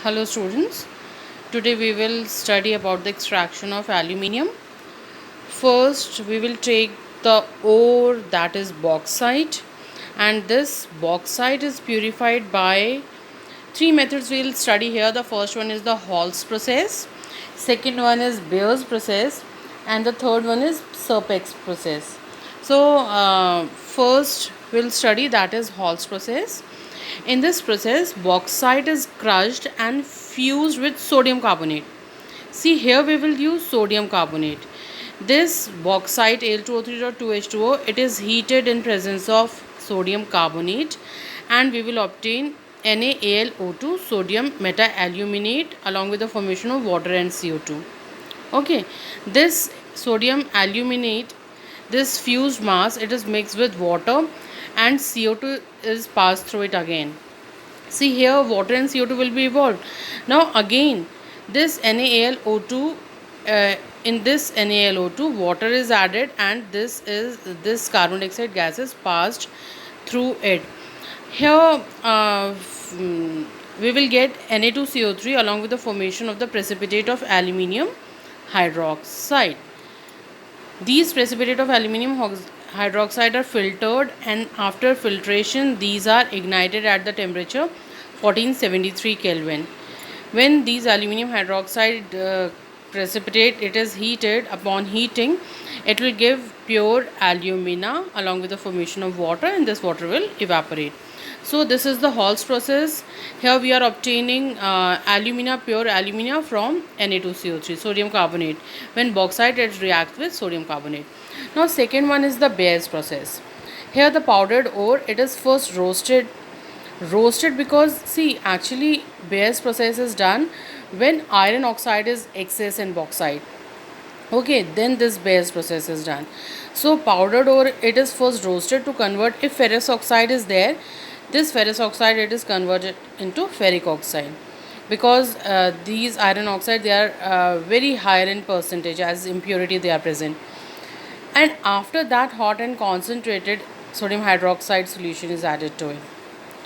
Hello students, today we will study about the extraction of aluminium. First we will take the ore, that is bauxite, and this bauxite is purified by three methods we will study here. The first one is the Hall's process, second one is Beer's process, and the third one is Serpek's process. First we'll study that is Hall's process. In this process, bauxite is crushed and fused with sodium carbonate. See, here we will use sodium carbonate. This bauxite Al2O3.2H2O, it is heated in presence of sodium carbonate, and we will obtain NaAlO2 sodium meta-aluminate along with the formation of water and CO2. Okay, this sodium aluminate, this fused mass, it is mixed with water and CO2 is passed through it again. See, here water and CO2 will be evolved. Now again, this NaAlO2, in this NaAlO2 water is added, and this carbon dioxide gas is passed through it. Here we will get Na2CO3 along with the formation of the precipitate of aluminium hydroxide. These precipitate of aluminium hydroxide are filtered, and after filtration these are ignited at the temperature 1473 Kelvin. When these aluminium hydroxide precipitate, it is heated. Upon heating, it will give pure alumina along with the formation of water, and this water will evaporate. So this is the Hall's process. Here we are obtaining pure alumina from Na2CO3, sodium carbonate, when bauxite it reacts with sodium carbonate. Now second one is the Beer's process. Here the powdered ore, it is first roasted because see, actually Beer's process is done when iron oxide is excess in bauxite. Okay, then this Beer's process is done. So powdered ore, it is first roasted to convert, if ferrous oxide is there, this ferrous oxide it is converted into ferric oxide, because these iron oxide, they are very higher in percentage as impurity they are present. And after that, hot and concentrated sodium hydroxide solution is added to it.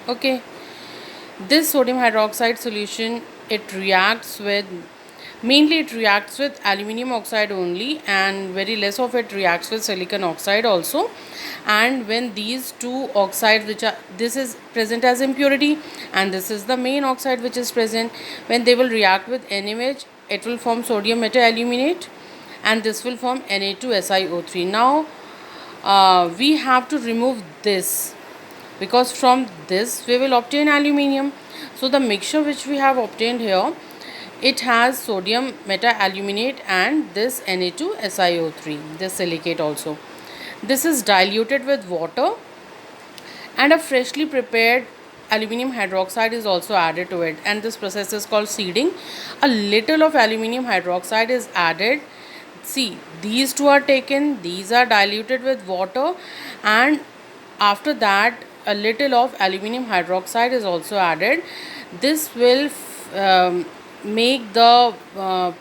Okay, this sodium hydroxide solution, it reacts with, mainly it reacts with aluminium oxide only, and very less of it reacts with silicon oxide also. And when these two oxides, which are, this is present as impurity and this is the main oxide which is present, when they will react with NaOH, it will form sodium meta-aluminate, and this will form Na2SiO3. Now we have to remove this, because from this we will obtain aluminium. So the mixture which we have obtained here, it has sodium meta-aluminate and this Na2SiO3, this silicate also. This is diluted with water, and a freshly prepared aluminium hydroxide is also added to it, and this process is called seeding. A little of aluminium hydroxide is added. See, these two are taken, these are diluted with water, and after that a little of aluminium hydroxide is also added. This will make the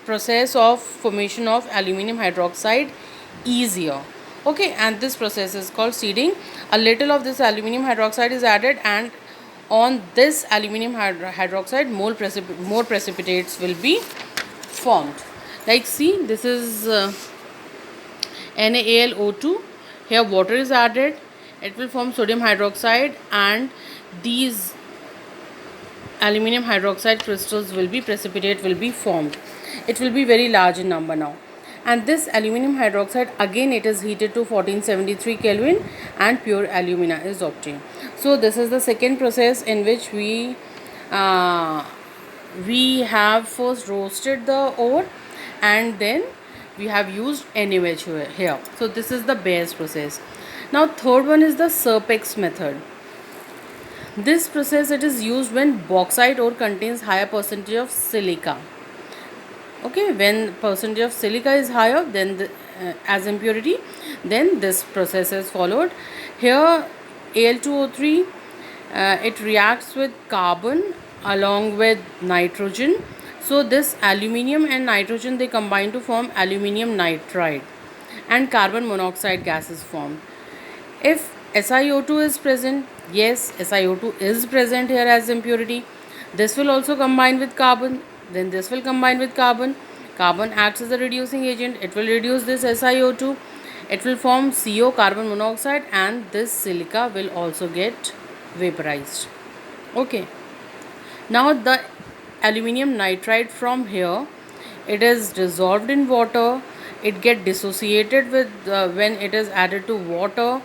process of formation of aluminium hydroxide easier. Okay, and this process is called seeding. A little of this aluminium hydroxide is added, and on this aluminium hydroxide more precipitates will be formed. Like see, this is NaAlO2. Here water is added, it will form sodium hydroxide, and these aluminium hydroxide crystals will be formed. It will be very large in number now, and this aluminium hydroxide, again it is heated to 1473 Kelvin, and pure alumina is obtained. So this is the second process in which we have first roasted the ore, and then we have used NaOH here. So this is the Beer's process. Now third one is the Serpek's method. This process, it is used when bauxite ore contains higher percentage of silica. Okay, when percentage of silica is higher than as impurity, then this process is followed. Here Al2O3, it reacts with carbon along with nitrogen. So this aluminium and nitrogen, they combine to form aluminium nitride, and carbon monoxide gas is formed. If SiO2 is present, yes, SiO2 is present here as impurity. This will also combine with carbon, then this will combine with carbon. Carbon acts as a reducing agent, it will reduce this SiO2, it will form CO, carbon monoxide, and this silica will also get vaporized. Okay, now the aluminium nitride from here, it is dissolved in water, it get dissociated with when it is added to water.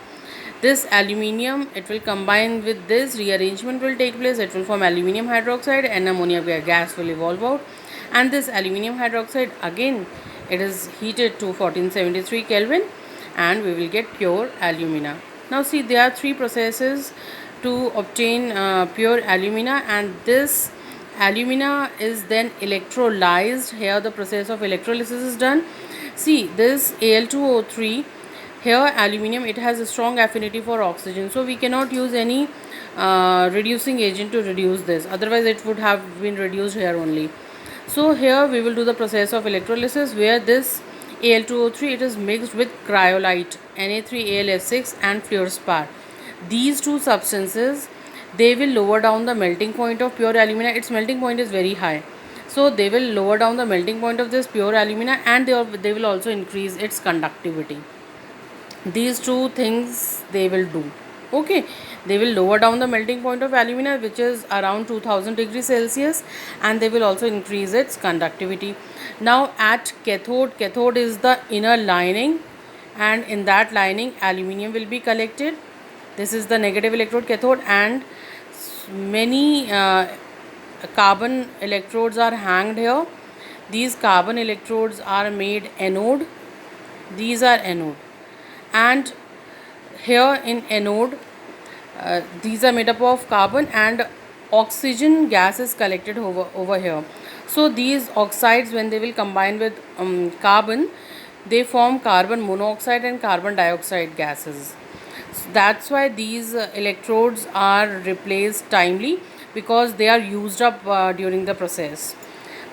This aluminium, it will combine with this, rearrangement will take place, it will form aluminium hydroxide and ammonia gas will evolve out, and this aluminium hydroxide again, it is heated to 1473 Kelvin, and we will get pure alumina. Now see, there are three processes to obtain pure alumina, and this alumina is then electrolyzed. Here the process of electrolysis is done. See, this Al2O3, here aluminium, it has a strong affinity for oxygen, so we cannot use any reducing agent to reduce this, otherwise it would have been reduced here only. So here we will do the process of electrolysis, where this Al2O3, it is mixed with cryolite Na3AlF6 and fluorspar. These two substances, they will lower down the melting point of pure alumina. Its melting point is very high, so they will lower down the melting point of this pure alumina, and they will also increase its conductivity. These two things they will do. Okay, they will lower down the melting point of alumina, which is around 2000 degrees Celsius, and they will also increase its conductivity. Now at cathode is the inner lining, and in that lining aluminium will be collected. This is the negative electrode, cathode, and many carbon electrodes are hanged here. These carbon electrodes are made anode. These are anode, and here in anode, these are made up of carbon, and oxygen gas is collected over here. So these oxides, when they will combine with carbon, they form carbon monoxide and carbon dioxide gases. So that's why these electrodes are replaced timely, because they are used up during the process.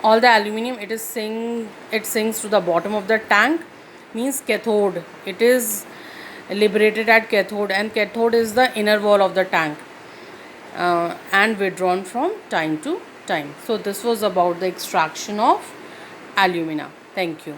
All the aluminium, it sinks to the bottom of the tank, means cathode, it is liberated at cathode, and cathode is the inner wall of the tank, and withdrawn from time to time. So this was about the extraction of alumina. Thank you.